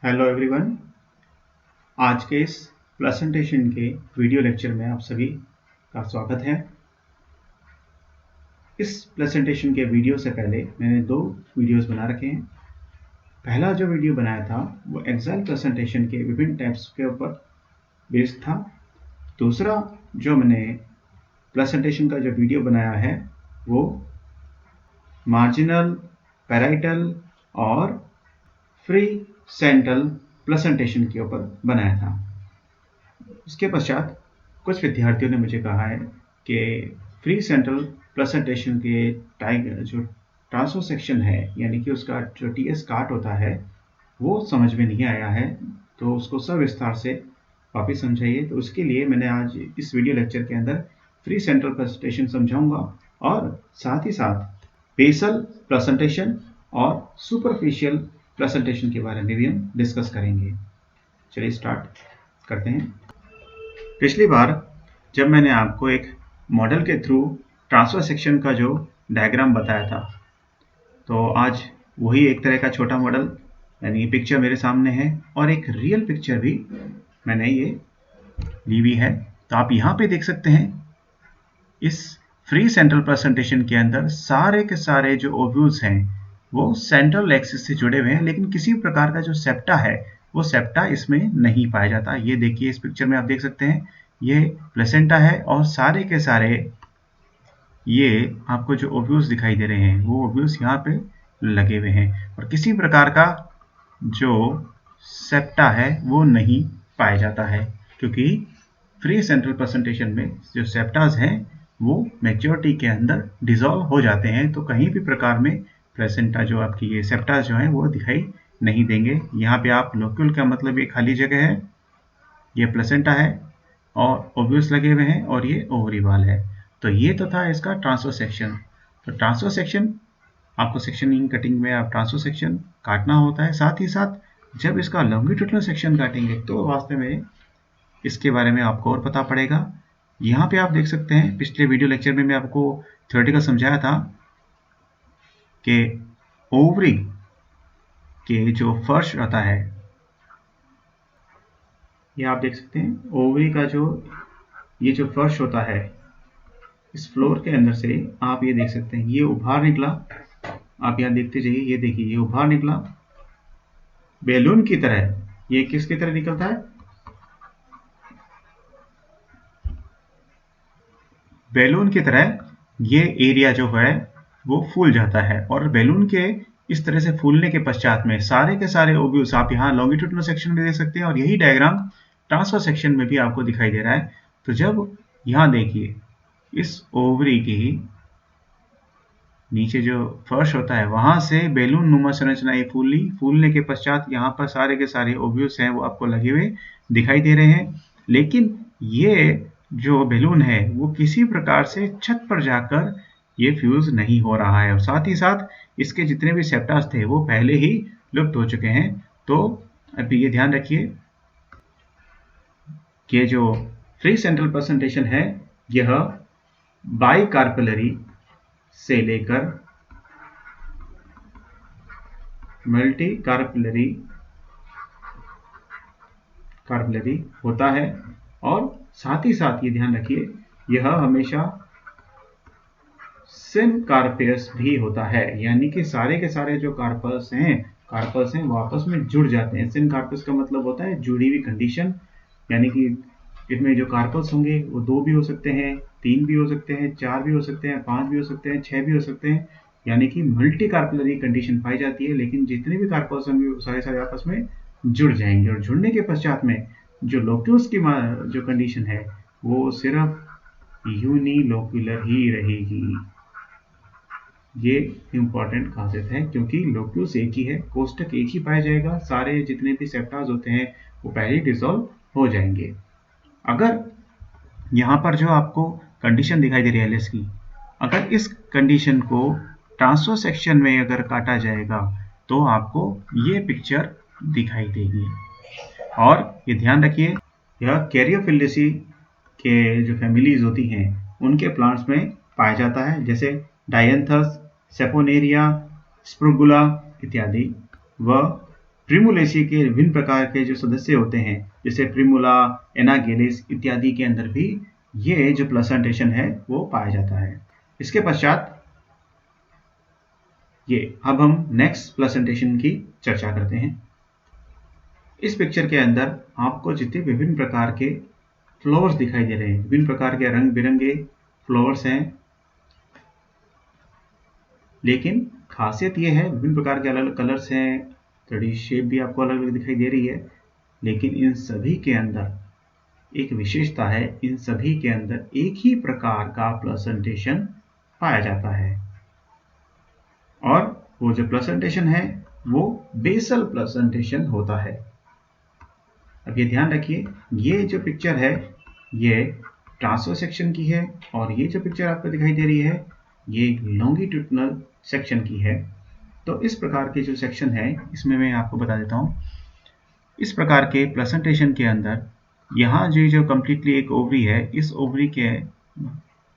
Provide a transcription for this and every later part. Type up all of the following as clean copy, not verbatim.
Hello everyone. आज के इस प्रेजेंटेशन के वीडियो लेक्चर में आप सभी का स्वागत है। इस प्रेजेंटेशन के वीडियो से पहले मैंने दो वीडियोस बना रखे हैं। पहला जो वीडियो बनाया था वो एक्सेल प्रेजेंटेशन के विभिन्न टैब्स के ऊपर बेस्ड था। दूसरा जो मैंने प्रेजेंटेशन का जो वीडियो बनाया है वो मार्जिनल, पैराइटल और फ्री सेंट्रल प्रेजेंटेशन के ऊपर बनाया था। इसके पश्चात कुछ विद्यार्थियों ने मुझे कहा है कि फ्री सेंट्रल प्रेजेंटेशन के जो ट्रांसफर सेक्शन है यानी कि उसका जो टीएस काट होता है वो समझ में नहीं आया है, तो उसको सविस्तार से वापस समझाइए। तो उसके लिए मैंने आज इस वीडियो लेक्चर के अंदर फ्री सेंट्रल प्रेजेंटेशन समझाऊंगा और साथ ही साथ बेसल प्रेजेंटेशन और सुपरफिशियल प्रेजेंटेशन के बारे में भी हम डिस्कस करेंगे। चलिए स्टार्ट करते हैं। पिछली बार जब मैंने आपको एक मॉडल के थ्रू ट्रांसफर सेक्शन का जो डायग्राम बताया था, तो आज वही एक तरह का छोटा मॉडल यानी पिक्चर मेरे सामने है और एक रियल पिक्चर भी मैंने ये ली हुई है। तो आप यहाँ पे देख सकते हैं इस फ्री सेंट्रल प्रेजेंटेशन के अंदर सारे के सारे जो ओव्यूज हैं वो सेंट्रल एक्सिस से जुड़े हुए हैं, लेकिन किसी प्रकार का जो सेप्टा है वो सेप्टा इसमें नहीं पाया जाता। ये देखिए, इस पिक्चर में आप देख सकते हैं ये प्लेसेंटा है और सारे के सारे ये आपको जो ओव्यूज दिखाई दे रहे हैं वो ओव्यूज यहाँ पे लगे हुए हैं और किसी प्रकार का जो सेप्टा है वो नहीं पाया जाता है, क्योंकि फ्री सेंट्रल प्रेजेंटेशन में जो सेप्टाज हैं वो मैच्योरिटी के अंदर डिसॉल्व हो जाते हैं। तो कहीं भी प्रकार में प्लेसेंटा जो आपकी ये सेप्टाज जो हैं वो दिखाई नहीं देंगे। यहाँ पे आप लोक्यूल का मतलब ये खाली जगह है, ये प्लेसेंटा है और ओव्यूज लगे हुए हैं और ये ओवरी वाल है। तो ये तो था इसका ट्रांसफर सेक्शन। तो ट्रांसफर सेक्शन आपको सेक्शनिंग कटिंग में आप ट्रांसफर सेक्शन काटना होता है, साथ ही साथ जब इसका लॉन्गिट्यूडनल सेक्शन काटेंगे तो वास्तव में इसके बारे में आपको और पता पड़ेगा। यहाँ पे आप देख सकते हैं पिछले वीडियो लेक्चर में मैं आपको थ्योरेटिकल समझाया था कि ओवरी के जो फर्श रहता है, ये आप देख सकते हैं ओवरी का ये जो फर्श होता है इस फ्लोर के अंदर से आप ये देख सकते हैं ये उभार निकला। आप यहाँ देखते जाइए, ये देखिए ये उभार निकला बैलून की तरह। ये किसकी तरह निकलता है? बैलून की तरह ये एरिया जो है वो फूल जाता है और बैलून के इस तरह से फूलने के पश्चात में सारे के सारे ओव्यूज आप यहाँ लॉन्गिट्यूडनल सेक्शन में देख सकते हैं और यही डायग्राम ट्रांसफर सेक्शन में भी आपको दिखाई दे रहा है। तो जब यहाँ देखिए इस ओवरी की नीचे जो फर्श होता है वहां से बैलून नुमा संरचना ये फूलने के पश्चात यहाँ पर सारे के सारे ओव्यूज हैं वो आपको लगे हुए दिखाई दे रहे हैं, लेकिन ये जो बैलून है वो किसी प्रकार से छत पर जाकर ये फ्यूज नहीं हो रहा है और साथ ही साथ इसके जितने भी सेप्टास थे वो पहले ही लुप्त हो चुके हैं। तो अभी ये ध्यान रखिए कि जो फ्री सेंट्रल प्रेजेंटेशन है यह बाइकार्पलरी से लेकर मल्टी कार्पलरी होता है और साथ ही साथ ये ध्यान रखिए यह हमेशा सिनकार्पियस भी होता है, यानी कि सारे के सारे जो कार्पल्स हैं वो आपस में जुड़ जाते हैं। सिनकार्पियस का मतलब होता है जुड़ी हुई कंडीशन, यानी कि इसमें जो कार्पल्स होंगे वो 2 भी हो सकते हैं, 3 भी हो सकते हैं, 4 भी हो सकते हैं, 5 भी हो सकते हैं, 6 भी हो सकते हैं, यानी कि मल्टी कार्पलरी कंडीशन पाई जाती है। लेकिन जितने भी कार्पल्स होंगे वो सारे सारे आपस में जुड़ जाएंगे और जुड़ने के पश्चात में जो लोक्यूल्स की जो कंडीशन है वो सिर्फ यूनिलोक्यूलर ही रहेगी। ये इंपॉर्टेंट खासियत है क्योंकि लोक्यूल्स एक ही है, कोष्टक एक ही पाया जाएगा, सारे जितने भी सेप्टाज होते हैं वो पहले डिसॉल्व हो जाएंगे। अगर यहाँ पर जो आपको कंडीशन दिखाई दे रही है एलएस की, अगर इस कंडीशन को ट्रांसफर सेक्शन में अगर काटा जाएगा तो आपको ये पिक्चर दिखाई देगी। और ये ध्यान रखिए यह कैरियोफिल्डेसी के जो फैमिलीज होती हैं उनके प्लांट्स में पाया जाता है, जैसे डायंथस, सेपोनेरिया, स्प्रुगुला इत्यादि। व प्रिमुलेसी के विभिन्न प्रकार के जो सदस्य होते हैं, जैसे प्रिमुला, एनागेलिस इत्यादि के अंदर भी ये जो प्लेसेंटेशन है वो पाया जाता है। इसके पश्चात अब हम नेक्स्ट प्लेसेंटेशन की चर्चा करते हैं। इस पिक्चर के अंदर आपको जितने विभिन्न प्रकार के फ्लावर्स दिखाई दे रहे हैं, विभिन्न प्रकार के रंग बिरंगे फ्लावर्स हैं, लेकिन खासियत ये है विभिन्न प्रकार के अलग अलग कलर्स हैं, थोड़ी शेप भी आपको अलग अलग दिखाई दे रही है, लेकिन इन सभी के अंदर एक विशेषता है, इन सभी के अंदर एक ही प्रकार का प्लेसेंटेशन पाया जाता है, और वो जो प्लेसेंटेशन है वो बेसल प्लेसेंटेशन होता है। अब ये ध्यान रखिए, ये जो पिक्चर है ये ट्रांसवर्स सेक्शन की है, और ये जो पिक्चर आपको दिखाई दे रही है ये लॉन्गिट्यूडनल सेक्शन की है। तो इस प्रकार के जो सेक्शन है इसमें मैं आपको बता देता हूँ, इस प्रकार के प्लेसेंटेशन के अंदर यहाँ जो कम्प्लीटली एक ओवरी है, इस ओवरी के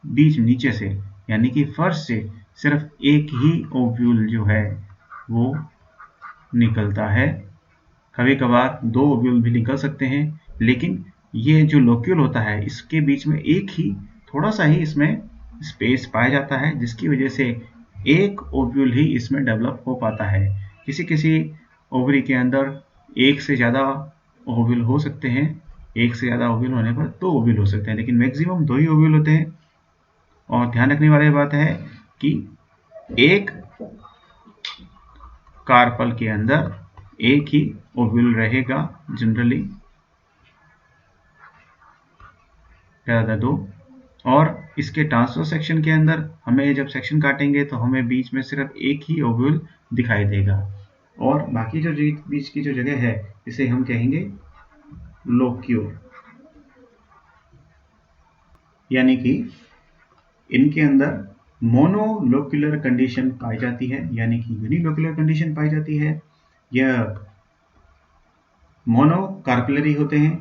बीच नीचे से यानी कि फर्श से सिर्फ एक ही ओव्यूल जो है वो निकलता है। कभी कभार 2 ओव्यूल भी निकल सकते हैं, लेकिन ये जो लोक्यूल होता है इसके बीच में एक ही थोड़ा सा ही इसमें स्पेस पाया जाता है, जिसकी वजह से एक ओव्यूल ही इसमें डेवलप हो पाता है। किसी किसी ओवरी के अंदर एक से ज़्यादा ओव्यूल हो सकते हैं, एक से ज़्यादा ओव्यूल होने पर 2 ओव्यूल हो सकते हैं, लेकिन मैक्सिमम 2 ही ओव्यूल होते हैं। और ध्यान रखने वाली बात है कि एक कार्पल के अंदर एक ही ओव्यूल रहेगा जनरली, ज़्यादा 2। और इसके ट्रांसवर्स सेक्शन के अंदर हमें जब सेक्शन काटेंगे तो हमें बीच में सिर्फ एक ही ओव्यूल दिखाई देगा, और बाकी जो बीच की जो जगह है इसे हम कहेंगे लोक्यूल, यानी कि इनके अंदर मोनोलोक्यूलर कंडीशन पाई जाती है, यानी कि यूनिलोक्यूलर कंडीशन पाई जाती है। यह मोनोकार्पलरी होते हैं,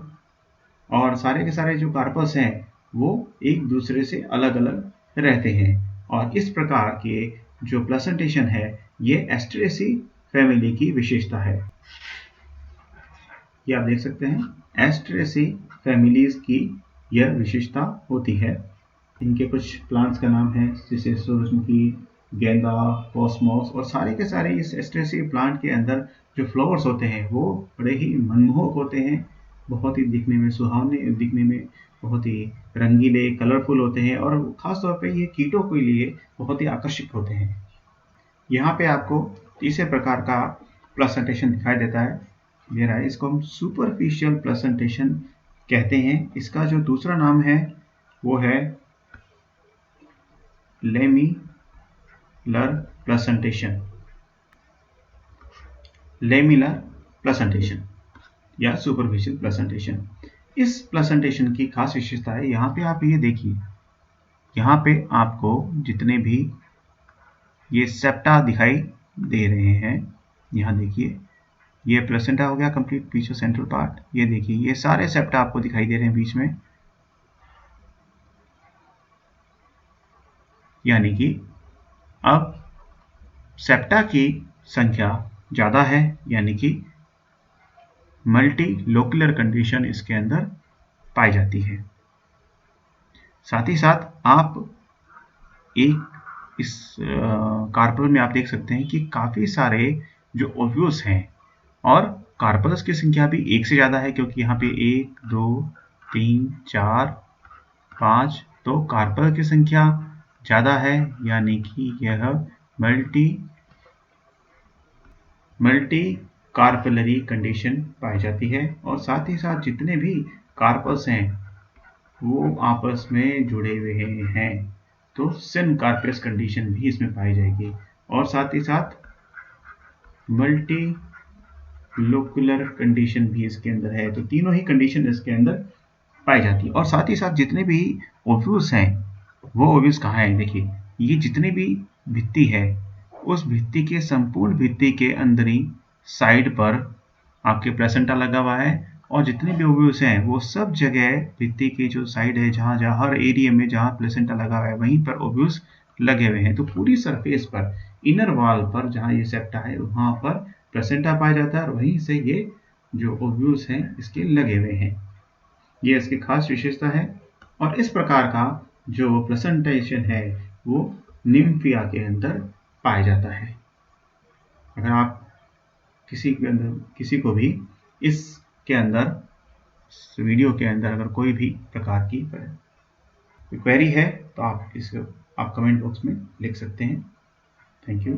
और सारे के सारे जो कार्पस हैं वो एक दूसरे से अलग अलग रहते हैं, और इस प्रकार के जो प्लेसेंटेशन है ये एस्ट्रेसी फैमिली की विशेषता है। ये आप देख सकते हैं एस्ट्रेसी फैमिलीज की यह विशेषता होती है। इनके कुछ प्लांट्स का नाम है, जैसे सूरजमुखी, गेंदा, कॉस्मोस, और सारे के सारे इस एस्ट्रेसी प्लांट के अंदर जो फ्लावर्स होते हैं वो बड़े ही मनमोहक होते हैं, बहुत ही दिखने में सुहावने, दिखने में बहुत ही रंगीले, कलरफुल होते हैं, और ख़ास तौर पे ये कीटों के लिए बहुत ही आकर्षक होते हैं। यहाँ पे आपको तीसरे प्रकार का प्लेसेंटेशन दिखाई देता है, दे रहा है, इसको हम सुपरफिशियल प्लेसेंटेशन कहते हैं। इसका जो दूसरा नाम है वो है लेमिलर प्लेसेंटेशन, लेमिलर प्लेसेंटेशन या सुपरफिशियल प्लेसेंटेशन। इस प्लेसेंटेशन की खास विशेषता है, यहाँ पे आप ये देखिए, यहाँ पे आपको जितने भी ये सेप्टा दिखाई दे रहे हैं, यहाँ देखिए ये प्लेसेंटा हो गया कंप्लीट, पीछे सेंट्रल पार्ट, ये देखिए ये सारे सेप्टा आपको दिखाई दे रहे हैं बीच में, यानी कि अब सेप्टा की संख्या ज़्यादा है, यानी कि मल्टी लोकुलर कंडीशन इसके अंदर पाई जाती है। साथ ही साथ आप एक इस कार्पल में आप देख सकते हैं कि काफ़ी सारे जो ओव्यूल्स हैं, और कार्पल्स की संख्या भी एक से ज़्यादा है, क्योंकि यहाँ पे 1 2 3 4 5, तो कार्पल की संख्या ज़्यादा है, यानी कि यह मल्टी कार्पलरी कंडीशन पाई जाती है। और साथ ही साथ जितने भी कार्पल्स हैं वो आपस में जुड़े हुए हैं, तो सिन कार्पस कंडीशन भी इसमें पाई जाएगी, और साथ ही साथ मल्टी लोकुलर कंडीशन भी इसके अंदर है, तो तीनों ही कंडीशन इसके अंदर पाई जाती है। और साथ ही साथ जितने भी ओव्यूल्स हैं वो ओव्यूल्स कहाँ हैं, देखिए ये जितनी भी भित्ति है उस भित्ति के संपूर्ण भित्ति के अंदरी साइड पर आपके प्लेसेंटा लगा हुआ है, और जितने भी ओव्यूल्स हैं वो सब जगह भित्ति की जो साइड है, जहाँ जहाँ हर एरिया में जहाँ प्लेसेंटा लगा हुआ है वहीं पर ओव्यूल्स लगे हुए हैं। तो पूरी सरफेस पर, इनर वॉल पर जहाँ ये सेप्टा है वहाँ पर प्लेसेंटा पाया जाता है और वहीं से ये जो ओव्यूल्स हैं इसके लगे हुए हैं। ये इसकी खास विशेषता है। और इस प्रकार का जो प्लेसेंटेशन है वो निम्फिया के अंदर पाया जाता है। अगर आप किसी को भी इसके अंदर वीडियो के अंदर अगर कोई भी प्रकार की क्वेरी है तो आप कमेंट बॉक्स में लिख सकते हैं। Thank you.